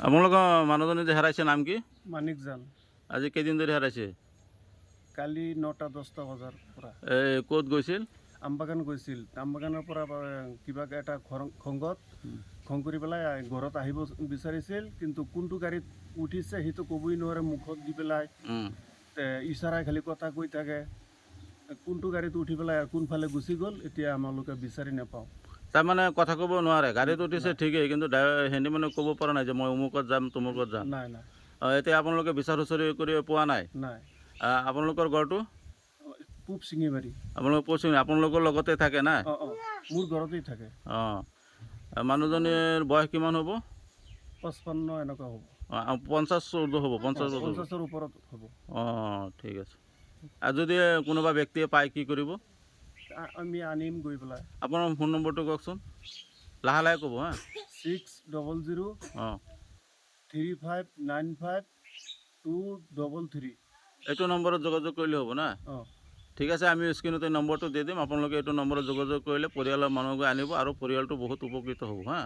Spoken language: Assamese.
আপোনালোকৰ মানুহজনী যে হেৰাইছে নাম কি? মানিক জান। আজি কেইদিন ধৰি হেৰাইছে? কালি 9টা-10টা বজাৰ পৰা। ক'ত গৈছিল? আমবাগান গৈছিল। আমবাগানৰ পৰা কিবা এটা খংগত খং কৰি পেলাই ঘৰত আহিব বিচাৰিছিল, কিন্তু কোনটো গাড়ীত উঠিছে সেইটো ক'বই নোৱাৰে, মুখত দি পেলাই ইচাৰাই খালি কথা কৈ থাকে। কোনটো গাড়ীত উঠি পেলাই কোনফালে গুচি গ'ল এতিয়া আমালোকে বিচাৰি নাপাওঁ। তাৰমানে কথা ক'ব নোৱাৰে, গাড়ীত উঠিছে ঠিকেই, কিন্তু হেঁতি মানে ক'ব পৰা নাই যে মই অমুকত যাম তমুকত যাম। নাই নাই। এতিয়া আপোনালোকে বিচাৰ খুচৰি কৰি পোৱা নাই? নাই। আপোনালোকৰ ঘৰটো? পূব শিঙিমাৰি। আপোনালোকৰ পশ্চিম, আপোনালোকৰ লগতে থাকে না? মোৰ ঘৰতেই থাকে। মানুহজনীৰ বয়স কিমান হ'ব? 55 এনেকুৱা হ'ব। 50 হ'ব, 50ৰ ওপৰত হ'ব। ঠিক আছে। আৰু যদি কোনোবা ব্যক্তিয়ে পায় কি কৰিব? আমি আনিম গৈ পেলাই। আপোনাৰ ফোন নম্বৰটো কওকচোন, লাহে লাহে ক'ব হা। 600 3595 233। এইটো নম্বৰত যোগাযোগ কৰিলে হ'ব না? ঠিক আছে, আমি স্ক্ৰীণতে নম্বৰটো দি দিম, আপোনালোকে এইটো নম্বৰত যোগাযোগ কৰিলে পৰিয়ালৰ মানুহকে আনিব আৰু পৰিয়ালটো বহুত উপকৃত হ'ব হা।